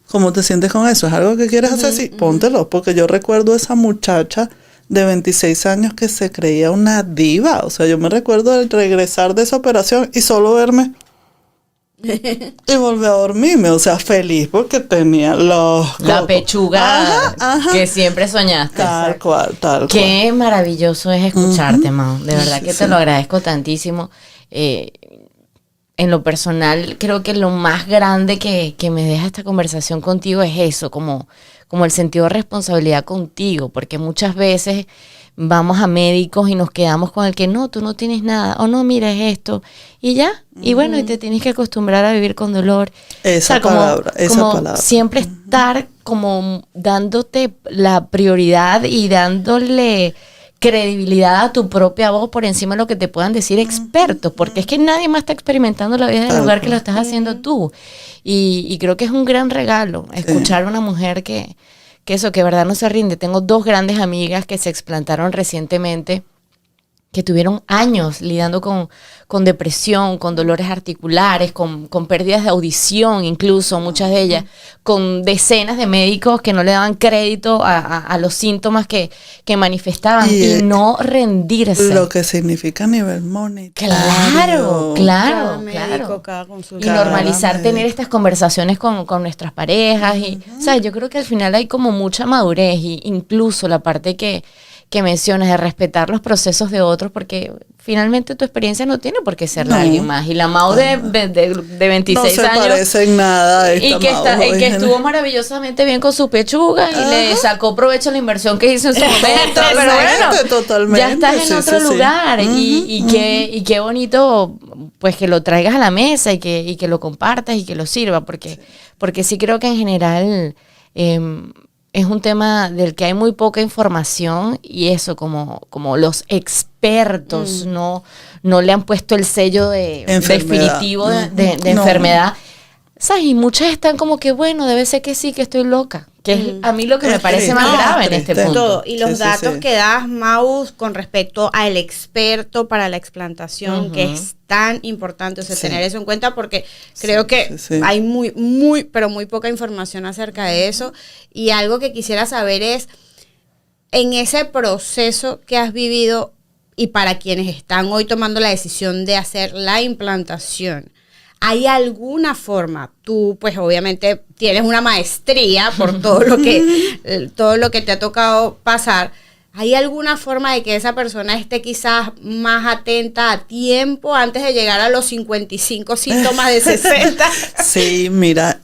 ¿cómo te sientes con eso? ¿Es algo que quieres hacer? Sí, póntelo. Porque yo recuerdo esa muchacha de 26 años que se creía una diva. O sea, yo me recuerdo de regresar de esa operación y solo verme y volver a dormirme. O sea, feliz porque tenía la pechuga que siempre soñaste. Tal cual. Qué maravilloso es escucharte, Mau. De verdad que te lo agradezco tantísimo. en lo personal, creo que lo más grande que me deja esta conversación contigo es eso, como el sentido de responsabilidad contigo, porque muchas veces vamos a médicos y nos quedamos con el que no, tú no tienes nada, o no, mira, es esto, y ya, y bueno, y te tienes que acostumbrar a vivir con dolor. Esa palabra. Siempre estar como dándote la prioridad y dándole credibilidad a tu propia voz por encima de lo que te puedan decir expertos, porque es que nadie más está experimentando la vida del lugar que lo estás haciendo tú. Y creo que es un gran regalo escuchar a una mujer que eso, que verdad no se rinde. Tengo 2 grandes amigas que se explantaron recientemente, que tuvieron años lidiando con depresión, con dolores articulares, con pérdidas de audición, incluso muchas de ellas, con decenas de médicos que no le daban crédito a los síntomas que manifestaban y no rendirse. Lo que significa a nivel monetario. Claro. Cada médico, cada consulta. Y normalizar tener estas conversaciones con nuestras parejas. Y, o sea, yo creo que al final hay como mucha madurez, y incluso la parte que mencionas de respetar los procesos de otros, porque finalmente tu experiencia no tiene por qué ser de alguien más. Y la Mau de 26 no se años. parece en nada a esta Y que estuvo maravillosamente bien con su pechuga y le sacó provecho a la inversión que hizo en su momento. Pero bueno, totalmente, ya estás en otro lugar. Y qué bonito pues que lo traigas a la mesa y que lo compartas y que lo sirva, porque sí creo que en general es un tema del que hay muy poca información, y eso, como los expertos no le han puesto el sello definitivo de enfermedad. ¿Sabes? Y muchas están como que, bueno, debe ser que sí, que estoy loca. Que es a mí lo que me parece más grave en este punto. Todo. Y los datos que das, Mau, con respecto al experto para la explantación, que es tan importante, o sea, tener eso en cuenta, porque creo que hay muy, pero muy poca información acerca de eso. Y algo que quisiera saber es, en ese proceso que has vivido, y para quienes están hoy tomando la decisión de hacer la implantación, ¿hay alguna forma? Tú, pues obviamente tienes una maestría por todo lo que te ha tocado pasar. ¿Hay alguna forma de que esa persona esté quizás más atenta a tiempo antes de llegar a los 55 síntomas de 60? Sí, mira,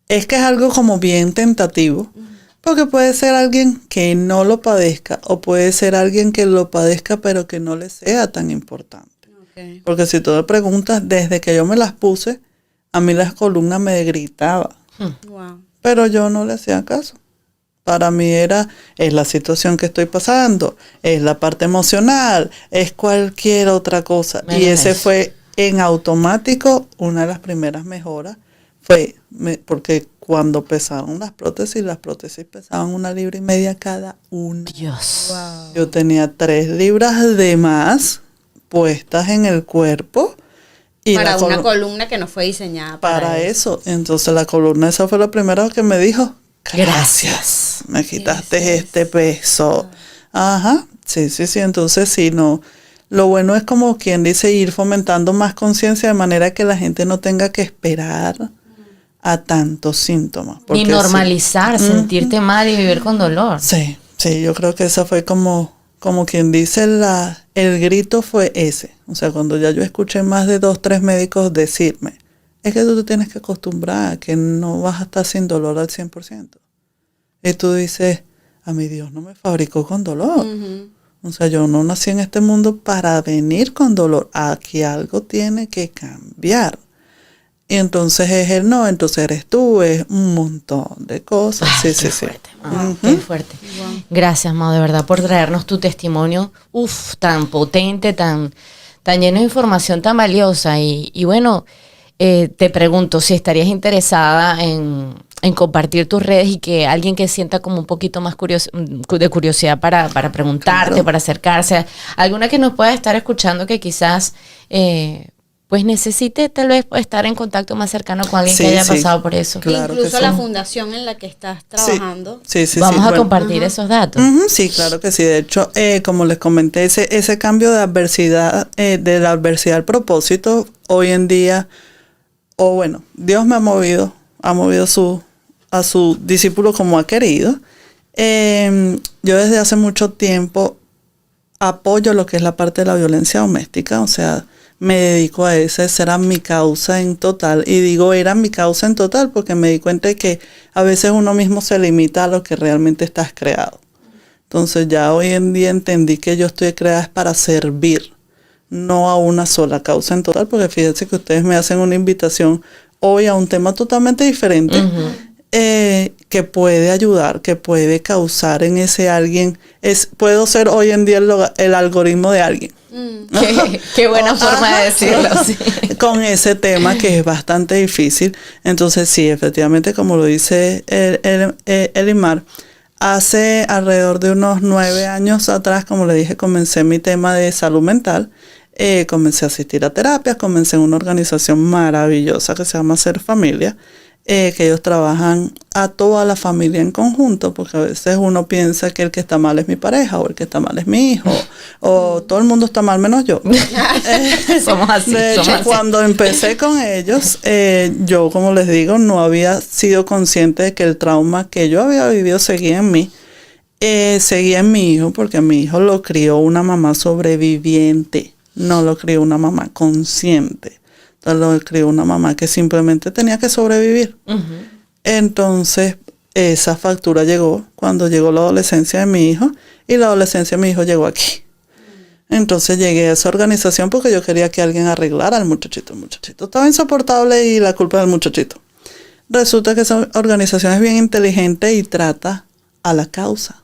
es que es algo como bien tentativo, porque puede ser alguien que no lo padezca, o puede ser alguien que lo padezca pero que no le sea tan importante. Porque si tú me preguntas, desde que yo me las puse, a mí las columnas me gritaban. Wow. Pero yo no le hacía caso. Para mí es la situación que estoy pasando, es la parte emocional, es cualquier otra cosa. Menos y ese eso. Fue en automático una de las primeras mejoras. Porque cuando pesaron las prótesis pesaban 1,5 libras cada una. Dios. Wow. Yo tenía 3 libras de más puestas en el cuerpo. Y para una columna que no fue diseñada para eso. Entonces la columna, esa fue la primera que me dijo, gracias, me quitaste este peso. Ajá, sí. Entonces sí, no. Lo bueno es, como quien dice, ir fomentando más conciencia de manera que la gente no tenga que esperar a tantos síntomas. Ni normalizar, sentirte mal y vivir con dolor. Sí, yo creo que esa fue como quien dice, el grito fue ese. O sea, cuando ya yo escuché más de 2, 3 médicos decirme, es que tú te tienes que acostumbrar a que no vas a estar sin dolor al 100%. Y tú dices, a mi Dios no me fabricó con dolor. O sea, yo no nací en este mundo para venir con dolor. Aquí algo tiene que cambiar. Y entonces es el no, entonces eres tú, es un montón de cosas. Ay, qué fuerte, Mau, qué fuerte. Wow. Gracias, Mau, de verdad, por traernos tu testimonio, tan potente, tan lleno de información tan valiosa. Y bueno, te pregunto si estarías interesada en compartir tus redes, y que alguien que sienta como un poquito más de curiosidad para preguntarte, claro, para acercarse, alguna que nos pueda estar escuchando que quizás pues necesite tal vez estar en contacto más cercano con alguien que haya pasado por eso. Claro. Incluso la fundación en la que estás trabajando. Sí. Vamos a compartir esos datos. Sí, claro que sí. De hecho, como les comenté, ese cambio de adversidad, de la adversidad al propósito, hoy en día, Dios me ha movido a su discípulo como ha querido. Yo desde hace mucho tiempo apoyo lo que es la parte de la violencia doméstica, o sea, me dedico a eso. Esa era mi causa en total. Y digo, era mi causa en total porque me di cuenta de que a veces uno mismo se limita a lo que realmente estás creado. Entonces ya hoy en día entendí que yo estoy creada es para servir, no a una sola causa en total, porque fíjense que ustedes me hacen una invitación hoy a un tema totalmente diferente, que puede ayudar, que puede causar en ese alguien. Puedo ser hoy en día el algoritmo de alguien. Qué buena forma de decirlo. Sí. Con ese tema que es bastante difícil. Entonces sí, efectivamente, como lo dice Elimar, hace alrededor de unos 9 años atrás, como le dije, comencé mi tema de salud mental. Comencé a asistir a terapias, comencé en una organización maravillosa que se llama Ser Familia, que ellos trabajan a toda la familia en conjunto, porque a veces uno piensa que el que está mal es mi pareja, o el que está mal es mi hijo, o todo el mundo está mal menos yo. Somos así. De hecho, cuando empecé con ellos, yo, como les digo, no había sido consciente de que el trauma que yo había vivido seguía en mí. Seguía en mi hijo, porque mi hijo lo crió una mamá sobreviviente, no lo crió una mamá consciente. Entonces lo crió una mamá que simplemente tenía que sobrevivir. Entonces, esa factura llegó cuando llegó la adolescencia de mi hijo, y la adolescencia de mi hijo llegó aquí. Entonces llegué a esa organización porque yo quería que alguien arreglara al muchachito. El muchachito estaba insoportable y la culpa del muchachito. Resulta que esa organización es bien inteligente y trata a la causa.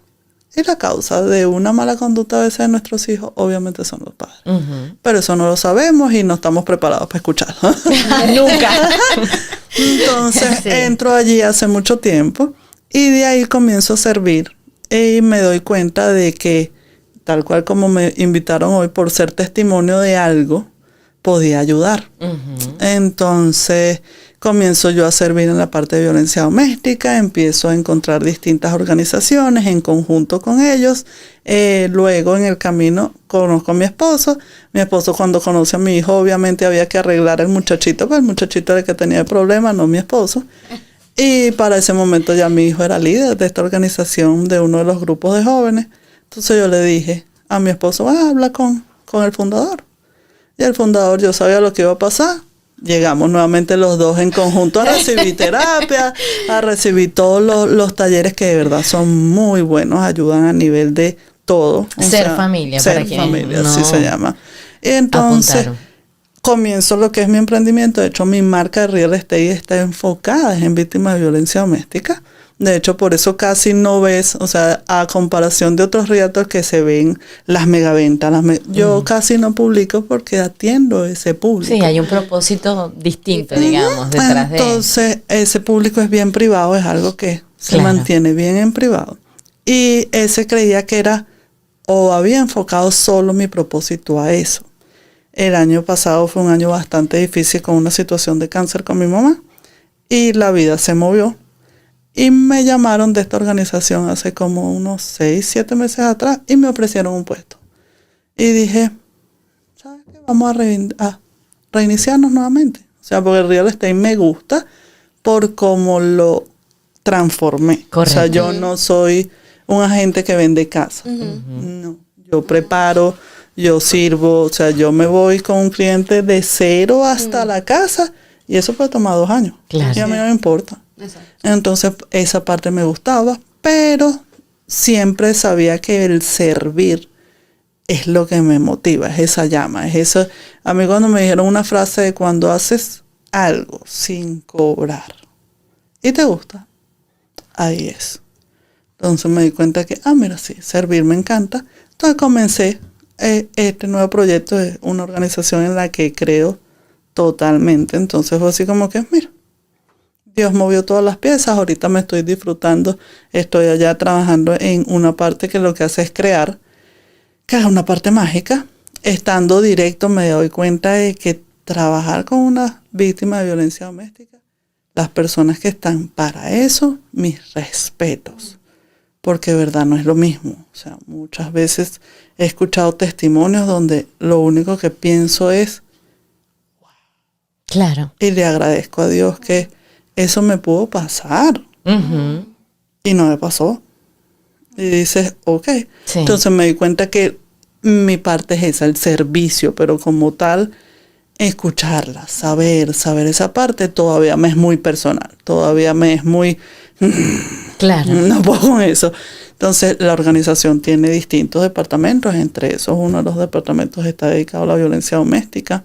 Y la causa de una mala conducta a veces de nuestros hijos, obviamente, son los padres. Pero eso no lo sabemos y no estamos preparados para escucharlo. Nunca. Entonces, entro allí hace mucho tiempo y de ahí comienzo a servir. Y me doy cuenta de que, tal cual como me invitaron hoy, por ser testimonio de algo, podía ayudar. Entonces, comienzo yo a servir en la parte de violencia doméstica, empiezo a encontrar distintas organizaciones en conjunto con ellos. Luego en el camino conozco a mi esposo. Mi esposo, cuando conoce a mi hijo, obviamente había que arreglar el muchachito, pero el muchachito era el que tenía el problema, no mi esposo. Y para ese momento ya mi hijo era líder de esta organización, de uno de los grupos de jóvenes. Entonces yo le dije a mi esposo, habla con el fundador. Y el fundador, yo sabía lo que iba a pasar. Llegamos nuevamente los dos en conjunto a recibir terapia, a recibir todos los talleres que de verdad son muy buenos, ayudan a nivel de todo. Ser familia, Ser para quien familia, no así se llama. Y entonces apuntaron. Comienzo lo que es mi emprendimiento. De hecho, mi marca de real estate está enfocada en víctimas de violencia doméstica. De hecho, por eso casi no ves, o sea, a comparación de otros realtors que se ven las megaventas. Yo casi no publico porque atiendo ese público. Sí, hay un propósito distinto, digamos, detrás de... Entonces, ese público es bien privado, es algo que se mantiene bien en privado. Y ese creía que era, o había enfocado solo mi propósito a eso. El año pasado fue un año bastante difícil con una situación de cáncer con mi mamá. Y la vida se movió. Y me llamaron de esta organización hace como unos 6, 7 meses atrás y me ofrecieron un puesto. Y dije, ¿sabes qué? Vamos a reiniciarnos nuevamente. O sea, porque el real estate me gusta por cómo lo transformé. Correcto. O sea, yo no soy un agente que vende casa. No, yo preparo, yo sirvo, o sea, yo me voy con un cliente de cero hasta la casa y eso puede tomar 2 años. Claro. Y a mí no me importa. Exacto. Entonces esa parte me gustaba, pero siempre sabía que el servir es lo que me motiva, es esa llama, es eso. A mí cuando me dijeron una frase de cuando haces algo sin cobrar y te gusta, ahí es. Entonces me di cuenta que, mira, sí, servir me encanta. Entonces comencé este nuevo proyecto de una organización en la que creo totalmente. Entonces fue así como que, mira, Dios movió todas las piezas, ahorita me estoy disfrutando, estoy allá trabajando en una parte que lo que hace es crear, que es una parte mágica. Estando directo me doy cuenta de que trabajar con una víctima de violencia doméstica, las personas que están para eso, mis respetos, porque de verdad no es lo mismo. O sea, muchas veces he escuchado testimonios donde lo único que pienso es, wow. Claro. Y le agradezco a Dios que eso me pudo pasar. Y no me pasó. Y dices, ok. Sí. Entonces me di cuenta que mi parte es esa, el servicio, pero como tal, escucharla, saber esa parte, todavía me es muy personal, todavía me es muy... Claro. No puedo con eso. Entonces, la organización tiene distintos departamentos, entre esos uno de los departamentos está dedicado a la violencia doméstica.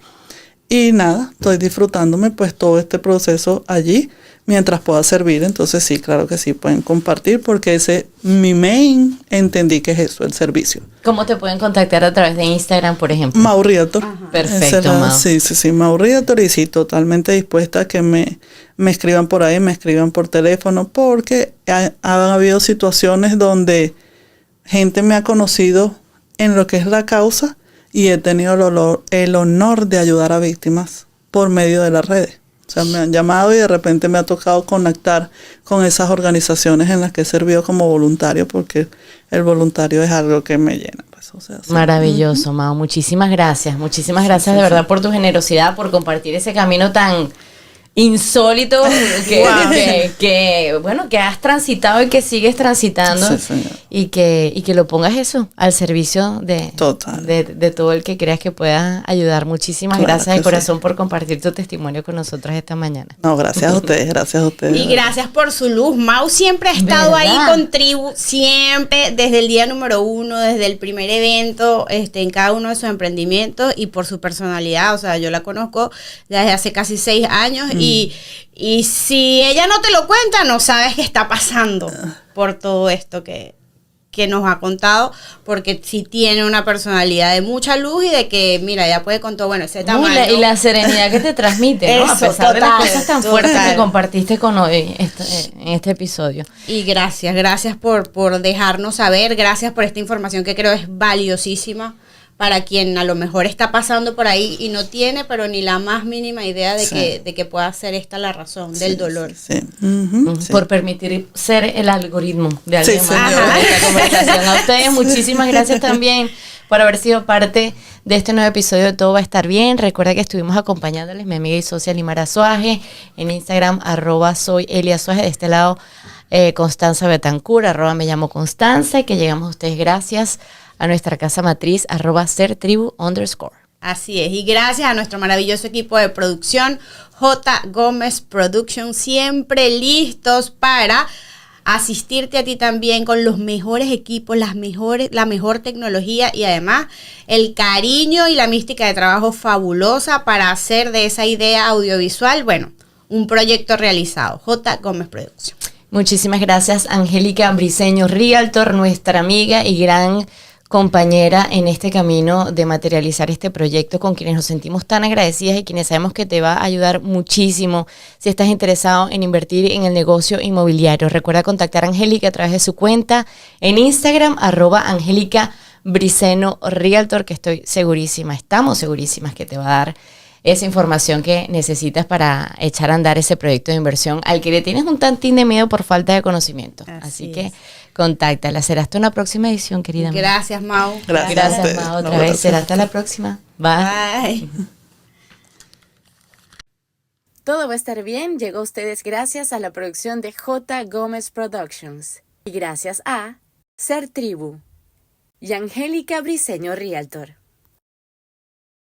Y nada, estoy disfrutándome pues todo este proceso allí mientras pueda servir. Entonces sí, claro que sí, pueden compartir porque mi main, entendí que es eso, el servicio. ¿Cómo te pueden contactar a través de Instagram, por ejemplo? Mau Realtor. Perfecto, Mau. Sí, Mau Realtor, y sí, totalmente dispuesta a que me escriban por ahí, me escriban por teléfono, porque han habido situaciones donde gente me ha conocido en lo que es la causa y he tenido el honor de ayudar a víctimas por medio de las redes. O sea, me han llamado y de repente me ha tocado conectar con esas organizaciones en las que he servido como voluntario, porque el voluntario es algo que me llena. Pues, o sea, sí. Maravilloso, Mau. Muchísimas gracias. Muchísimas gracias de verdad por tu generosidad, por compartir ese camino tan insólito que has transitado y que sigues transitando, Sí, señor. y que lo pongas eso al servicio de todo el que creas que pueda ayudar. Muchísimas Claro gracias de que corazón sí. por compartir tu testimonio con nosotras esta mañana. No, gracias a ustedes, gracias a ustedes. Y gracias por su luz. Mau siempre ha estado ¿Verdad? ahí con Tribu, siempre, desde el día número 1, desde el primer evento, en cada uno de sus emprendimientos, y por su personalidad. O sea, yo la conozco desde hace casi 6 años y si ella no te lo cuenta, no sabes qué está pasando por todo esto que nos ha contado, porque sí tiene una personalidad de mucha luz y de que, mira, ella puede con todo, bueno, ese tamaño. Y la serenidad que te transmite, ¿no? Eso, A pesar de las total, cosas tan fuertes total. que compartiste con hoy en este episodio. Y gracias por dejarnos saber, gracias por esta información que creo es valiosísima para quien a lo mejor está pasando por ahí y no tiene, pero ni la más mínima idea de, Sí. que pueda ser esta la razón del dolor. Sí. Ujú, sí. Por permitir ser el algoritmo de alguien Sí, más señora. en esta conversación. A ustedes muchísimas gracias también por haber sido parte de este nuevo episodio de Todo Va a Estar Bien. Recuerda que estuvimos acompañándoles mi amiga y socia Limara Suaje, en Instagram @soy Elia Suaje, de este lado Constanza Betancur, @me llamo Constanza, y que llegamos a ustedes gracias a nuestra casa matriz @sertribu_. Así es, y gracias a nuestro maravilloso equipo de producción, J. Gómez Production, siempre listos para asistirte a ti también con los mejores equipos, la mejor tecnología y además el cariño y la mística de trabajo fabulosa para hacer de esa idea audiovisual, bueno, un proyecto realizado. J. Gómez Production. Muchísimas gracias, Angélica Briceño Realtor, nuestra amiga y gran compañera en este camino de materializar este proyecto, con quienes nos sentimos tan agradecidas y quienes sabemos que te va a ayudar muchísimo si estás interesado en invertir en el negocio inmobiliario. Recuerda contactar a Angélica a través de su cuenta en Instagram, @Angélica Briceño Realtor, que estamos segurísimas que te va a dar esa información que necesitas para echar a andar ese proyecto de inversión al que le tienes un tantín de miedo por falta de conocimiento. Así que contáctala. Será hasta una próxima edición, querida. Gracias, Mau. Gracias. Gracias, ustedes. Ma, otra No, vez. gracias. Será hasta la próxima. Bye. Bye. Todo va a estar bien llegó a ustedes gracias a la producción de J. Gómez Productions y gracias a Ser Tribu y Angélica Briceño Realtor.